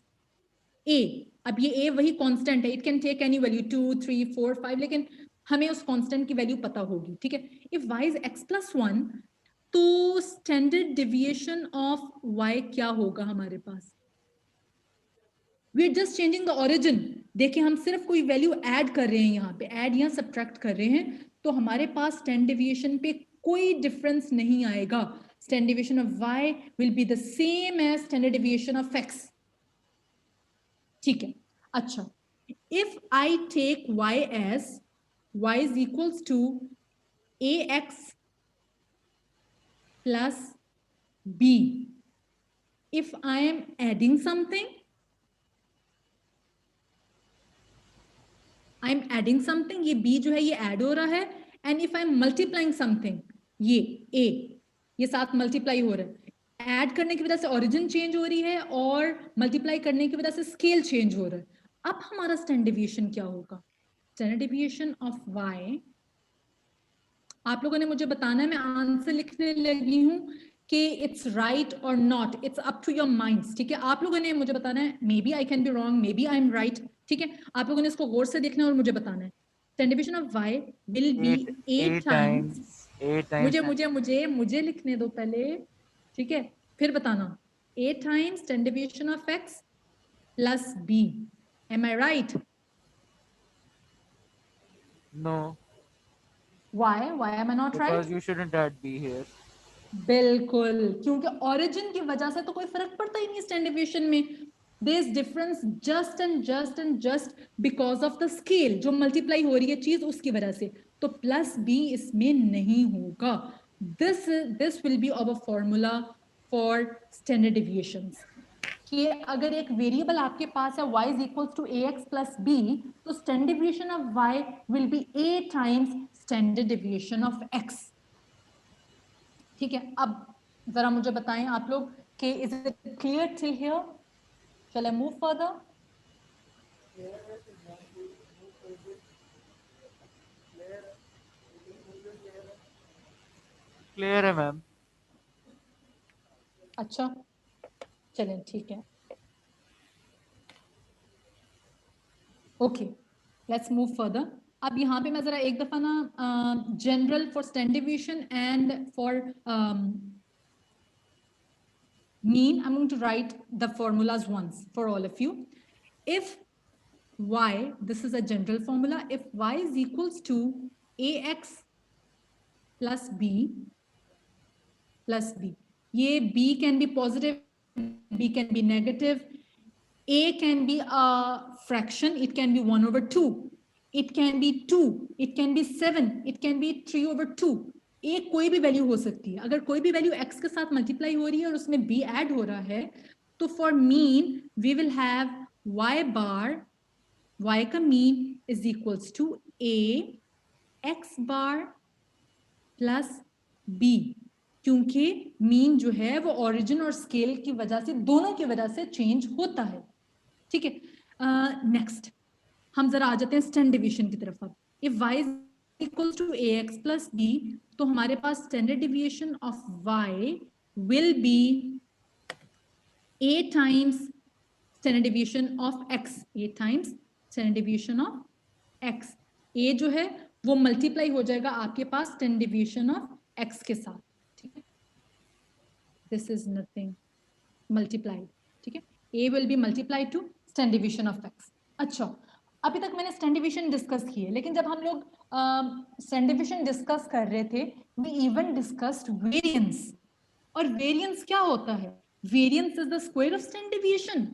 a. अब ये a वही कांस्टेंट है. It can take any value 2 3 4 5, लेकिन हमें उस कांस्टेंट की वैल्यू पता होगी. ठीक है, if y is x plus 1, तो स्टैंडर्ड डेविएशन ऑफ y क्या होगा हमारे पास? We are just changing the origin. देखिए हम सिर्फ कोई वैल्यू ऐड कर रहे हैं, यहाँ पे ऐड या सब्ट्रैक्ट कर रहे हैं, तो हमारे पास स्टैंडर्ड डेविएशन पे कोई डिफरेंस नहीं आएगा. Standard deviation of y will be the same as standard deviation of x. ठीक है, अच्छा if I take y as y is equals to ax plus b, if I am adding something, I am adding something, ये b जो है ये add हो रहा है, and if I am multiplying something, ये a ये साथ multiply हो रहा है. ऐड करने की वजह से ओरिजिन चेंज हो रही है और मल्टीप्लाई करने की वजह से स्केल चेंज हो रहा है. अब हमारा स्टैंडर्ड डेविएशन क्या होगा? स्टैंडर्ड डेविएशन ऑफ y, आप लोगों ने मुझे बताना है. मैं आंसर लिखने लगी हूं कि इट्स राइट और not, it's up to your minds. ठीक है, आप लोगों ने मुझे बताना है. Maybe I can be wrong, maybe I am right. ठीक है, आप लोगों ने इसको गौर से देखना है और मुझे बताना है. Standard deviation of y will B 8 times. मुझे लिखने दो पहले. ठीक है, फिर बताना. 8 times standard deviation of x plus b. Am I right? No. Why am I not right? Because you shouldn't add b here. बिल्कुल, क्योंकि origin की वजह से तो कोई फर्क पड़ता ही नहीं standard deviation में. There is difference just because of the scale. जो multiply हो रही है चीज उसकी वजह से, तो plus b इसमें नहीं होगा. This will be our formula for standard deviations. कि अगर एक वेरिएबल आपके पास है y is equals to ax plus b, तो standard deviation of y will be a times standard deviation of x. ठीक है, अब जरा मुझे बताएं आप लोग कि is it clear till here? Shall I move further? Clear है मैम. अच्छा चलें, ठीक है. Okay, let's move further. अब यहाँ पे मैं जरा एक दफा ना general for standard deviation and for mean, I'm going to write the formulas once for all of you. If y, this is a general formula, if y is equals to ax plus b, ये b can be positive, b can be negative, a can be a fraction, it can be 1 over 2, it can be 2, it can be 7, it can be 3 over 2. a कोई भी value हो सकती है. अगर कोई भी value x के साथ मल्टीप्लाई हो रही है और उसमें b ऐड हो रहा है, तो for mean we will have y bar, y का mean is equals to a x bar plus b, क्योंकि मीन जो है वो ओरिजिन और स्केल की वजह से, दोनों की वजह से चेंज होता है. ठीक है, नेक्स्ट हम जरा आ जाते हैं स्टैंडर्ड डेविएशन की तरफ. अब if y equals to ax plus b, तो हमारे पास standard deviation of y will be a times standard deviation of x, a times standard deviation of x. a जो है वो मल्टीप्लाई हो जाएगा आपके पास स्टैंडर्ड डिविएशन ऑफ x के साथ. ठीक है, दिस इज नथिंग मल्टीप्लाइड. ठीक है, a will be multiplied to standard deviation of x. अच्छा, अभी तक मैंने स्टैंडर्ड डिविएशन डिस्कस की है, लेकिन जब हम लोग स्टैंडर्ड डिविएशन डिस्कस कर रहे थे, वी इवन डिस्कस्ड वेरिएंस. और वेरिएंस क्या होता है? Variance is the square of standard deviation.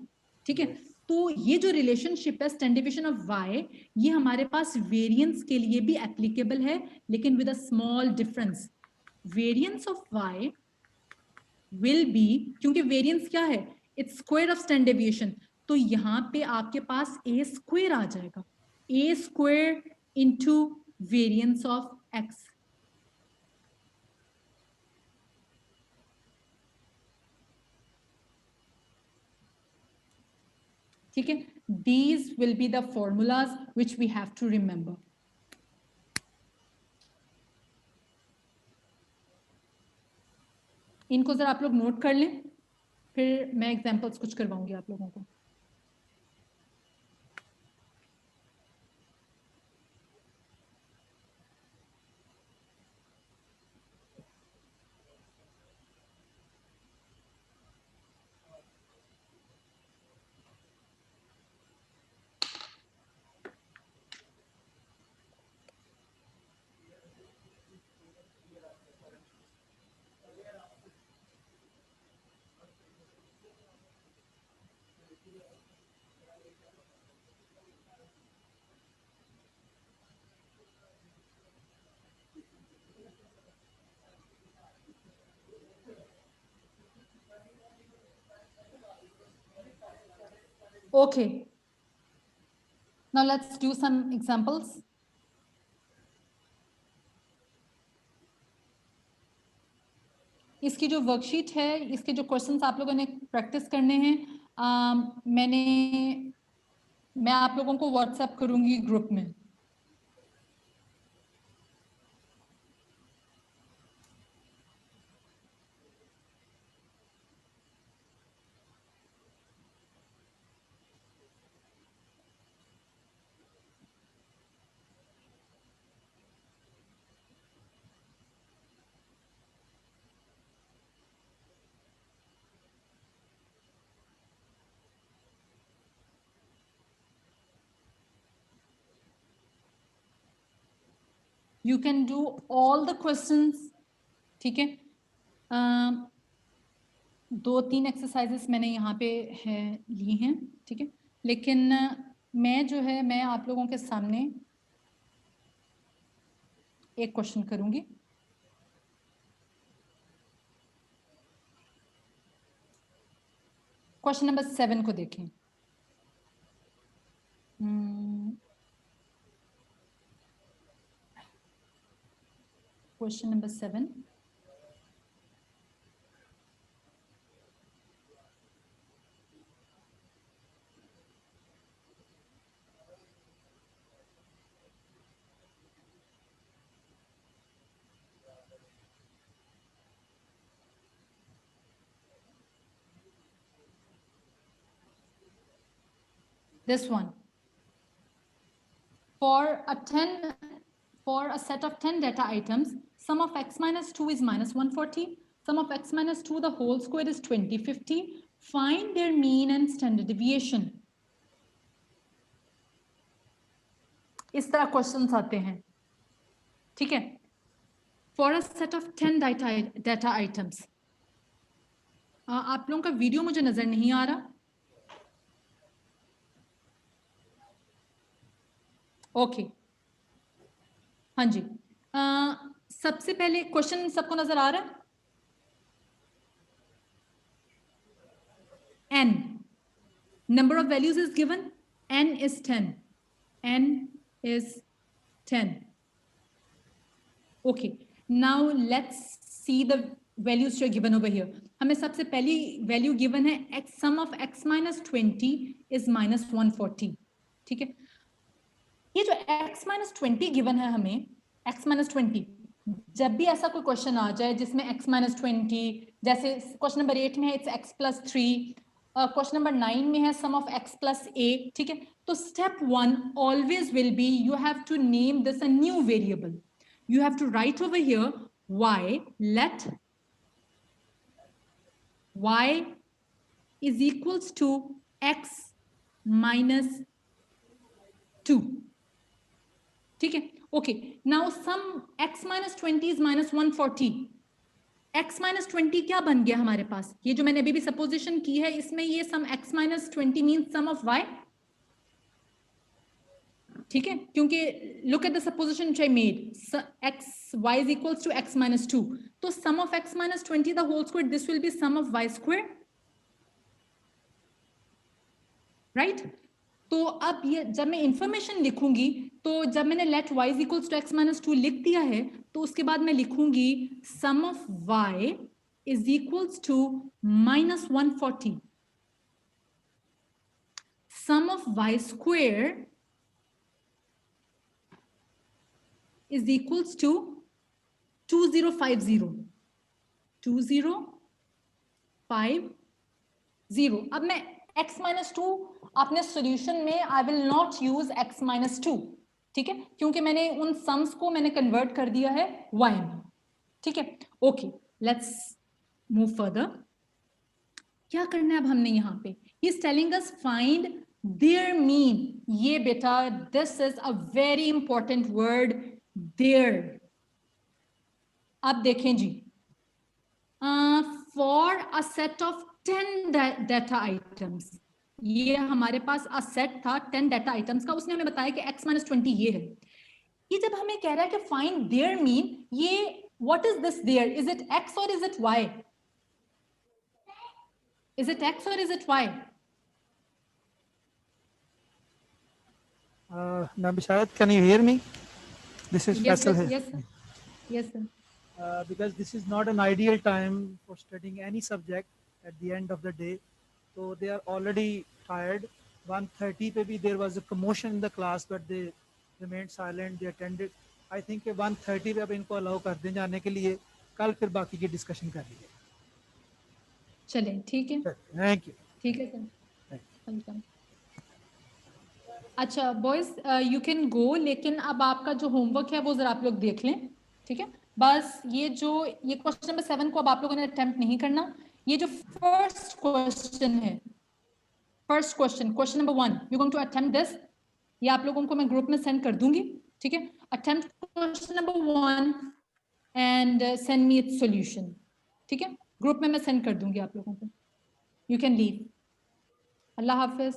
ठीक है, तो ये जो रिलेशनशिप है स्टैंडर्ड डिविएशन ऑफ y, ये हमारे पास वेरिएंस के लिए भी एप्लीकेबल है, लेकिन with a small difference. Variance of y will B, क्योंकि वेरिएंस क्या है? Its square of standard deviation, तो यहाँ पे आपके पास a स्क्वायर आ जाएगा, a square into variance of x. ठीक है, these will be the formulas which we have to remember. इनको जरा आप लोग नोट कर लें, फिर मैं एग्जांपल्स कुछ करवाऊंगी आप लोगों को. Okay, now let's do some examples. इसकी जो वर्कशीट है, इसके जो क्वेश्चंस आप लोगों ने प्रैक्टिस करने हैं, मैं आप लोगों को व्हाट्सएप करूंगी ग्रुप में. You can do all the questions. ठीक है, 2-3 एक्सरसाइजेस मैंने यहाँ पे है ली हैं. ठीक है, लेकिन मैं आप लोगों के सामने एक क्वेश्चन करूंगी. क्वेश्चन नंबर 7 को देखें. Question number 7. This one. For a set of 10 data items, sum of x minus 2 is minus 140. Sum of x minus 2 the whole square is 2050. Find their mean and standard deviation. इस तरह questions आते हैं. ठीक है, for a set of 10 data items. आप लोगों का video मुझे नजर नहीं आ रहा. ओके, हाँ जी. सबसे पहले क्वेश्चन सबको नजर आ रहा है? n number of values is given, n is 10. n is 10. Okay, now let's see the values which are given over here. हमें सबसे पहली वैल्यू गिवन है x, sum of x minus 20 is minus 140. ठीक है, ये जो x minus 20 गिवन है हमें, x minus 20, जब भी ऐसा कोई क्वेश्चन आ जाए जिसमें x minus 20, जैसे क्वेश्चन नंबर 8 में है it's x plus 3, question number 9 में है sum of x plus a, ठीक है, तो step 1 always will be you have to name this a new variable. You have to write over here y, let y is equals to x minus 2, ठीक है, okay, now sum x minus 20 is minus 140. x minus 20 क्या बन गया हमारे पास, ये जो मैंने अभी भी सपोजिशन की है इसमें ये sum x minus 20 means sum of y, ठीक है, क्योंकि look at the supposition which I made, x y is equals to x minus 2, तो sum of x minus 20 the whole square, this will be sum of y square, right? तो अब ये जब मैं information लिखूंगी तो जब मैंने let y is equals to x minus 2 लिख दिया है तो उसके बाद मैं लिखूंगी sum of y is equals to minus 140, sum of y square is equals to 2050, 2050. अब मैं x minus 2 अपने सॉल्यूशन में I will not use x minus 2, ठीक है, क्योंकि मैंने उन सम्स को मैंने कन्वर्ट कर दिया है y में, ठीक है, ओके, लेट्स मूव फर्दर. क्या करना है अब हमने यहाँ पे, he is telling us find their mean. ये बेटा this is a very important word, their. अब देखें जी, for a set of 10 data items, ये हमारे पास a set था 10 data items का, उसने हमें बताया कि x minus 20 ये है. ये जब हमें कह रहा है कि find their mean, ये what is this there, is it x or is it y, is it x or is it y? Ma'am Bishayat, can you hear me? This is Yes, Faisal yes, here. yes, sir. Yes, sir. Because this is not an ideal time for studying any subject at the end of the day. So they are already tired. 1:30 पे भी there was a commotion in the class, but they remained silent. They attended. I think कि 1:30 पे अब इनको allow कर दें जाने के लिए. कल फिर बाकी की discussion कर लीजिए. चलें, ठीक है, Thank you. ठीक है सर, Thank you. वेलकम. अच्छा बॉयज यू कैन गो, लेकिन अब आपका जो होमवर्क है वो जरा आप लोग देख लें, ठीक है, बस ये क्वेश्चन नंबर 7 को अब आप लोगों ने अटेम्प्ट नहीं करना. ये जो फर्स्ट क्वेश्चन है, first question number 1, you going to attempt this, ये आप लोगों को मैं ग्रुप में सेंड कर दूंगी, ठीक है, attempt question number 1 and send me it's solution, ठीक है, ग्रुप में मैं सेंड कर दूंगी आप लोगों को. You can leave. Allah Hafiz.